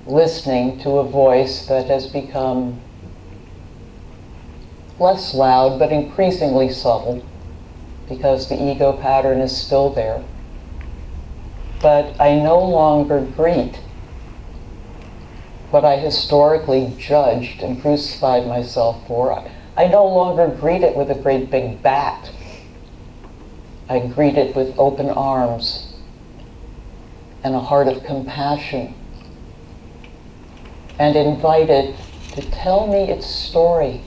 listening to a voice that has become less loud but increasingly subtle, because the ego pattern is still there. But I no longer greet what I historically judged and crucified myself for. I no longer greet it with a great big bat. I greet it with open arms and a heart of compassion, and invite it to tell me its story.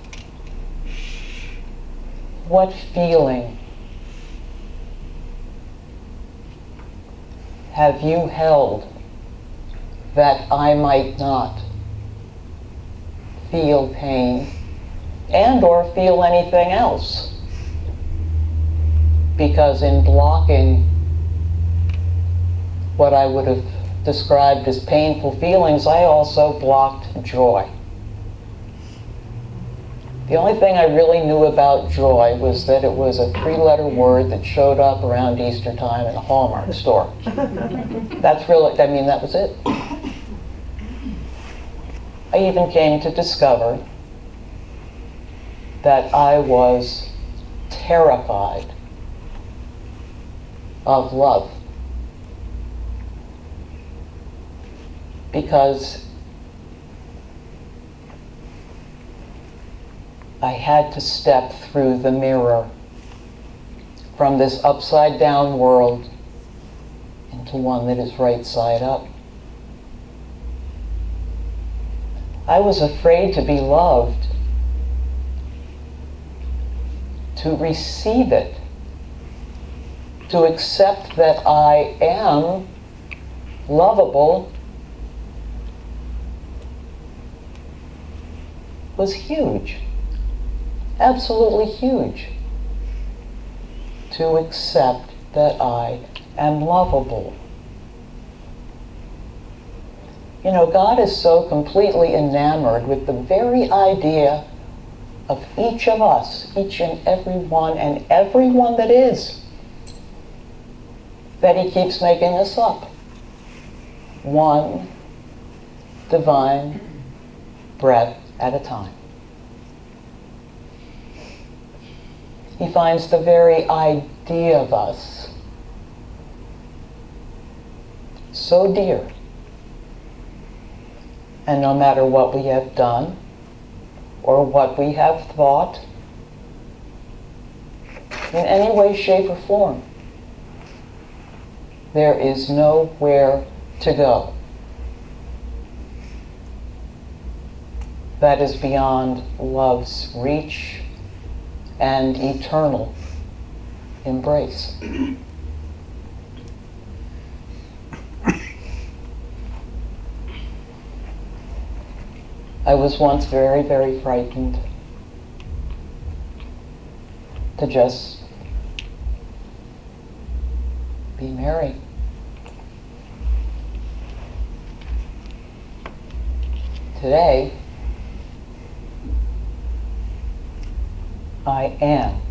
What feeling have you held that I might not feel pain and or feel anything else? Because in blocking what I would have described as painful feelings, I also blocked joy. The only thing I really knew about joy was that it was a 3-letter word that showed up around Easter time in a Hallmark store. That's really, that was it. I even came to discover that I was terrified of love. Because I had to step through the mirror from this upside down world into one that is right side up. I was afraid to be loved, to receive it, to accept that I am lovable was huge. Absolutely huge. To accept that I am lovable. You know, God is so completely enamored with the very idea of each of us, each and every one that is, that He keeps making us up. One divine breath at a time. He finds the very idea of us so dear. And no matter what we have done or what we have thought, in any way, shape, or form, there is nowhere to go that is beyond love's reach and eternal embrace. I was once very, very frightened to just be married. Today, I am.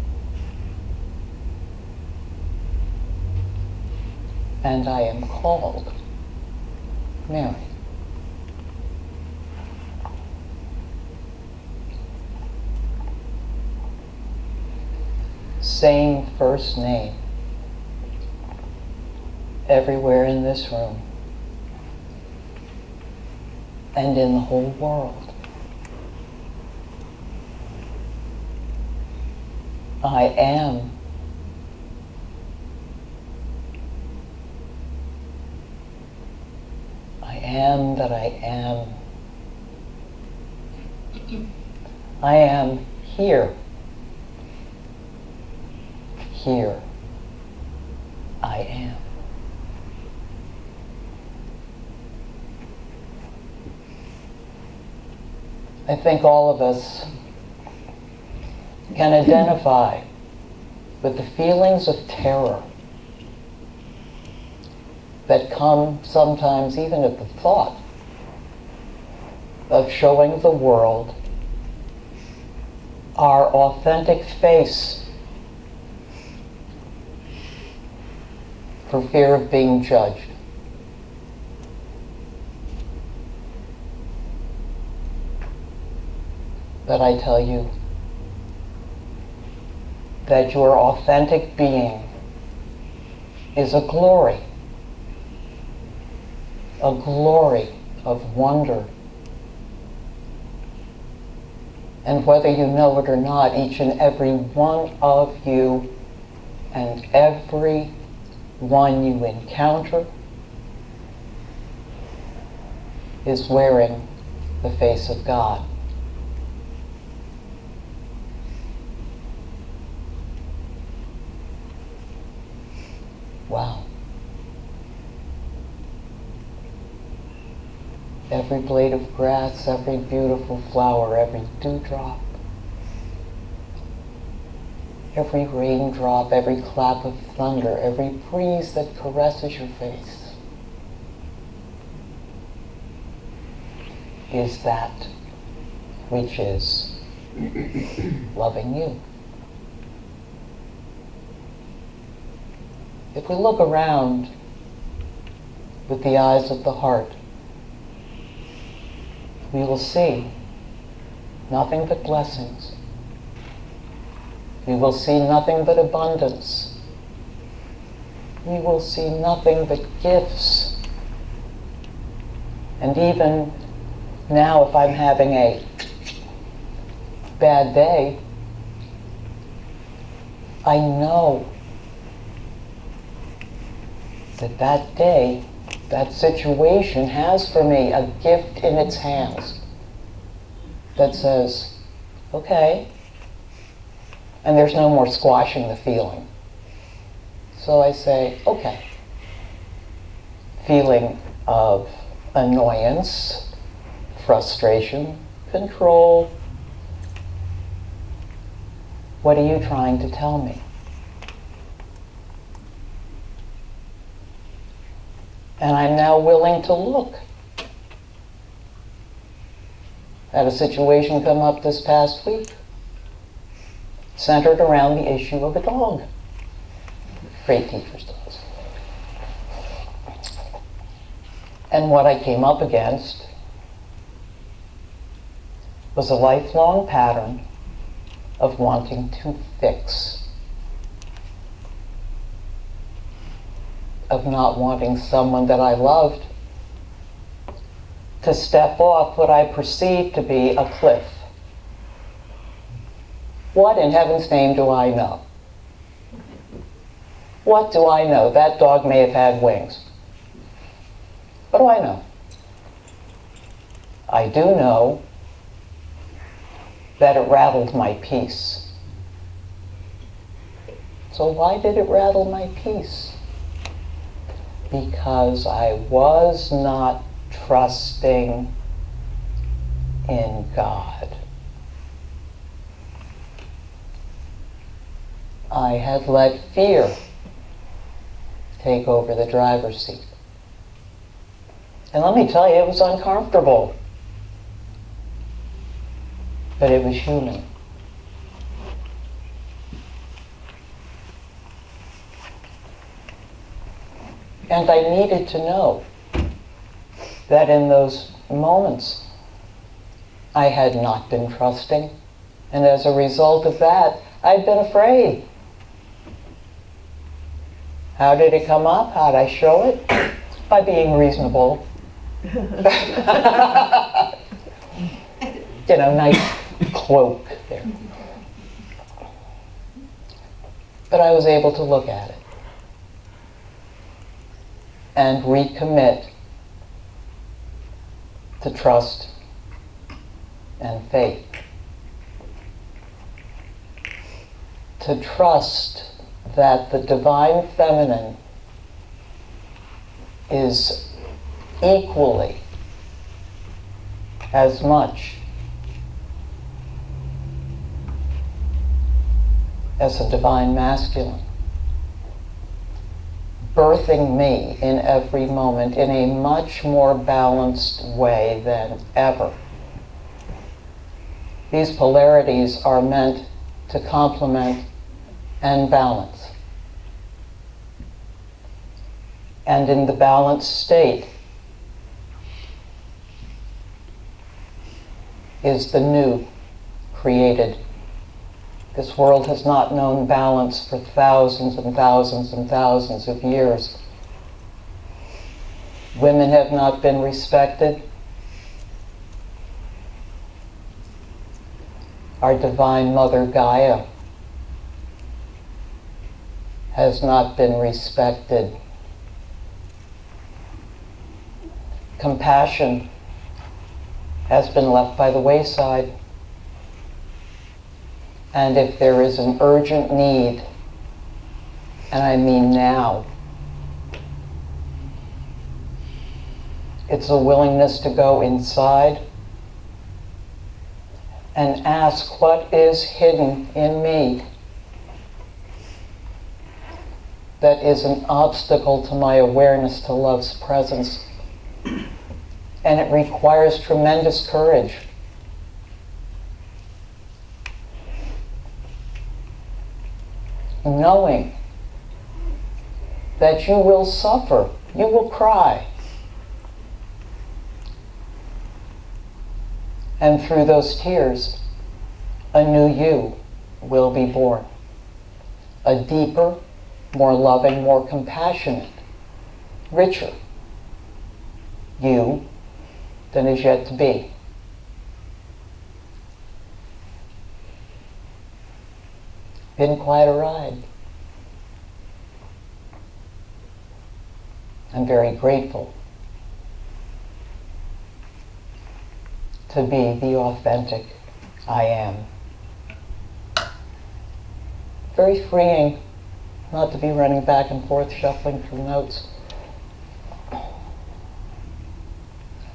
And I am called Mary. Same first name everywhere in this room and in the whole world. I am. I am that I am. I am here. Here I am. I think all of us can identify with the feelings of terror that come sometimes even at the thought of showing the world our authentic face for fear of being judged. But I tell you that your authentic being is a glory of wonder. And whether you know it or not, each and every one of you and every one you encounter is wearing the face of God. Wow. Every blade of grass, every beautiful flower, every dewdrop, every raindrop, every clap of thunder, every breeze that caresses your face is that which is loving you. If we look around with the eyes of the heart, we will see nothing but blessings. We will see nothing but abundance. We will see nothing but gifts. And even now, if I'm having a bad day, I know that day, that situation has for me a gift in its hands that says, okay, and there's no more squashing the feeling. So I say, okay, feeling of annoyance, frustration, control, what are you trying to tell me? And I'm now willing to look at a situation come up this past week, centered around the issue of a dog. Great teachers dogs. And what I came up against was a lifelong pattern of wanting to fix, of not wanting someone that I loved to step off what I perceived to be a cliff. What in heaven's name do I know? What do I know? That dog may have had wings. What do I know? I do know that it rattled my peace. So why did it rattle my peace? Because I was not trusting in God. I had let fear take over the driver's seat. And let me tell you, it was uncomfortable. But it was human. And I needed to know that in those moments I had not been trusting. And as a result of that, I'd been afraid. How did it come up? How did I show it? By being reasonable. Nice cloak there. But I was able to look at it and recommit to trust and faith. To trust that the divine feminine is equally as much as a divine masculine, birthing me in every moment in a much more balanced way than ever. These polarities are meant to complement and balance. And in the balanced state is the new created. This world has not known balance for thousands and thousands and thousands of years. Women have not been respected. Our Divine Mother Gaia has not been respected. Compassion has been left by the wayside. And if there is an urgent need, and I mean now, it's a willingness to go inside and ask, what is hidden in me that is an obstacle to my awareness to love's presence? And it requires tremendous courage. Knowing that you will suffer, you will cry. And through those tears, a new you will be born. A deeper, more loving, more compassionate, richer you than is yet to be. Been quite a ride. I'm very grateful to be the authentic I am. Very freeing not to be running back and forth, shuffling through notes.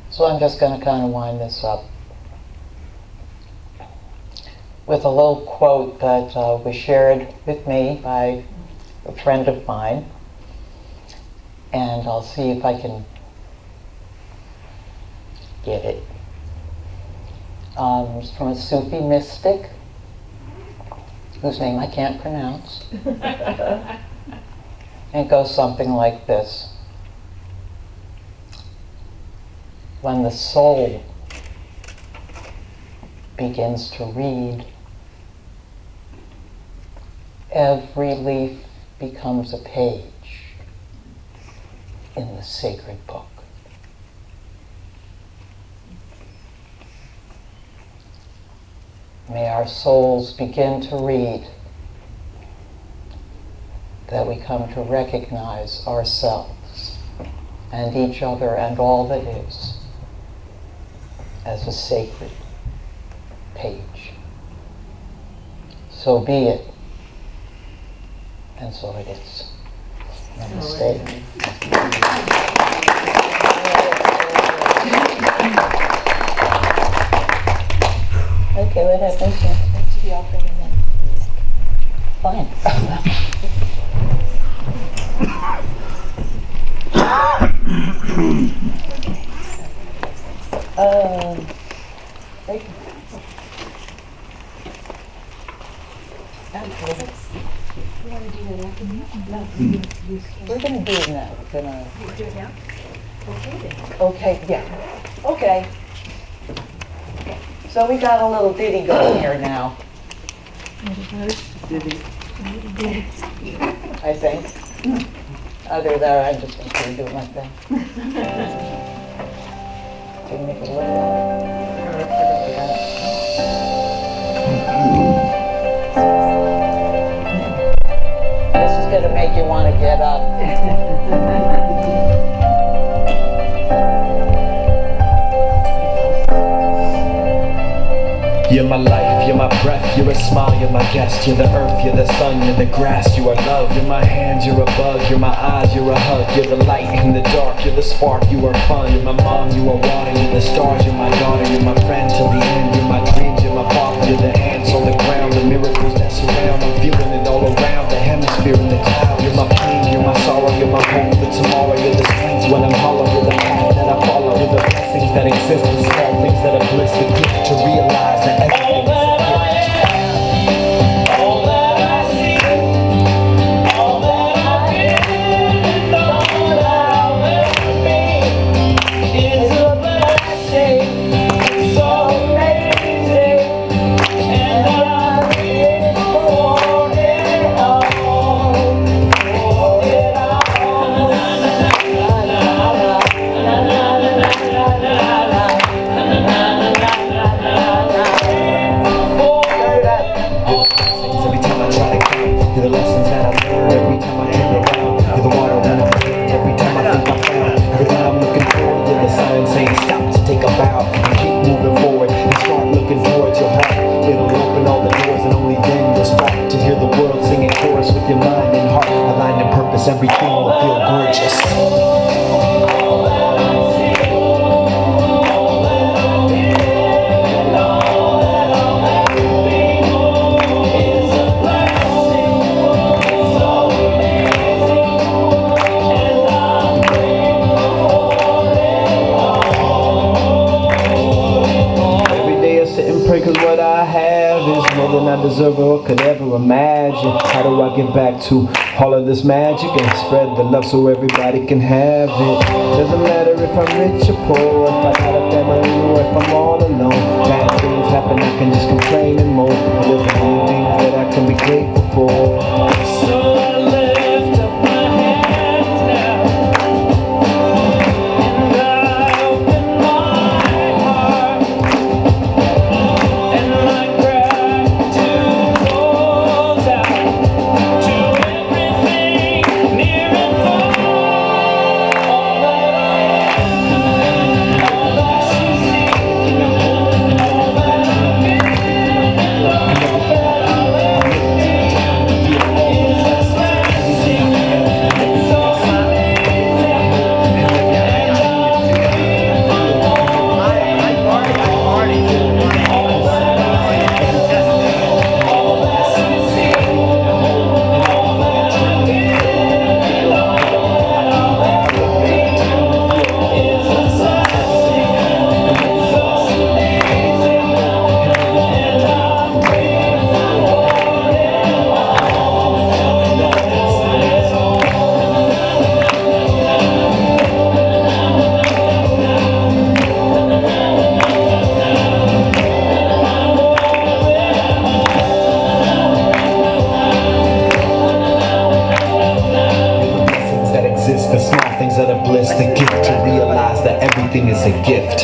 So I'm just going to kind of wind this up with a little quote that was shared with me by a friend of mine. And I'll see if I can get it. It's from a Sufi mystic whose name I can't pronounce. And it goes something like this. When the soul begins to read, every leaf becomes a page in the sacred book. May our souls begin to read, that we come to recognize ourselves and each other and all that is as a sacred page. So be it, and so it is. Namaste. Okay, what happens next? Next to the offering and then. Fine. Thank you. You want to do that after me? No. We're going to do it now. We're going You do it now? Okay then. to... Okay, yeah. Okay. So we got a little ditty going here now, I think. Other than that, I'm just going to do my thing. Can you make it a little This is going to make you want to get up. You're my life, you're my breath, you're a smile, you're my guest. You're the earth, you're the sun, you're the grass, you are love. You're my hands, you're a bug, you're my eyes, you're a hug. You're the light in the dark, you're the spark, you are fun. You're my mom, you are water, you're the stars, you're my daughter. You're my friend till the end, you're my dreams, you're my father. You're the ants on the ground, the miracles that surround. I'm feeling it all around, the hemisphere in the cloud. You're my pain, you're my sorrow, you're my hope for tomorrow. You're the strength when I'm hollow, you're the path that I follow. You're the blessings that exist, the small things that are bliss, the gift to realize that everything is a gift. It's a blessing, so amazing. to imagine. How do I get back to all of this magic and spread the love so everybody can have it? Doesn't matter if I'm rich or poor, if I got a family or if I'm all alone. Bad things happen, I can just complain and moan. But there's a few things that I can be grateful for. So I lift up my hands now, and I open my heart, and my gratitude goes out to everything near and far. All that I am, all that you see, all that I am, all that I the small things that are bliss, the gift to realize that everything is a gift.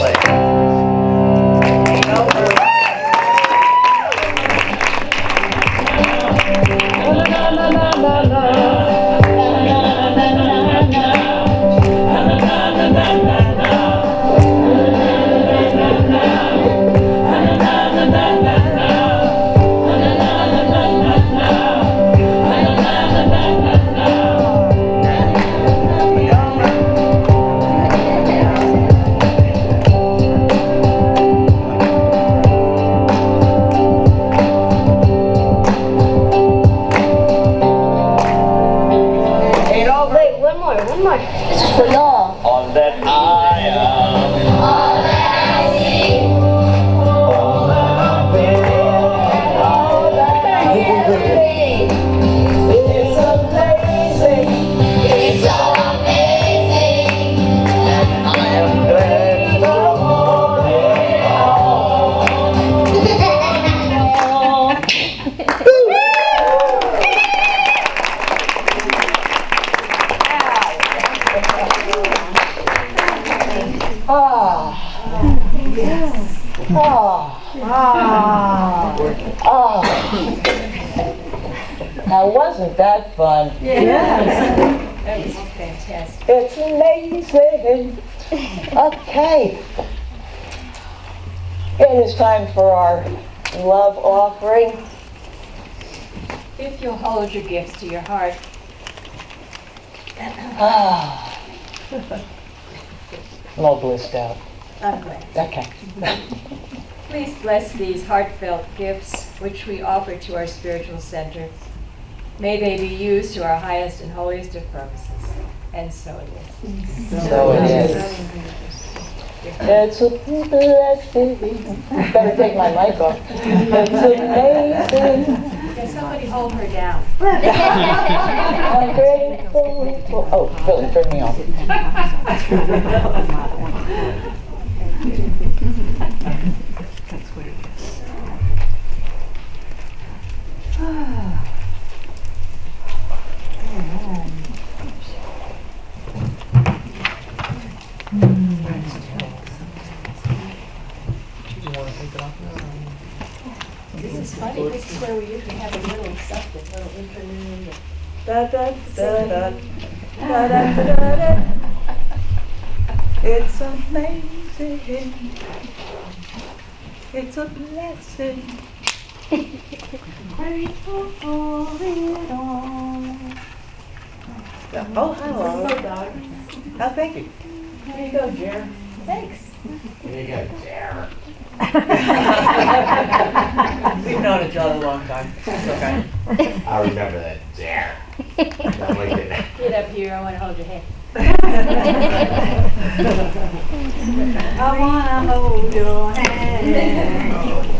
One more. This is for y'all. All that I am, All that I see, all that I've been, all that I hear, it's amazing. it's so amazing. I am grateful for it all. Now, wasn't that fun? That was fantastic. It's amazing. Okay. It is time for our love offering. If you'll hold your gifts to your heart. I'm all blissed out. I'm glad. Okay. Please bless these heartfelt gifts which we offer to our spiritual center. May they be used to our highest and holiest of purposes. And so it is. So it is. It's a blessing. Better take my mic off. It's amazing. Can somebody hold her down? I'm grateful for... Oh, Billy, turn me off. This is funny. This is where we usually have a little something, a little interlude. Da da da da da da da da da. It's amazing. It's a blessing. Grateful for it all. Oh, hello. Oh, thank you. Here you go, Jer. Thanks. There you go, Jer. We've known each other a long time. It's okay. I remember that, Jer. Not like that. Get up here. I want to hold your hand. I wanna hold your hand.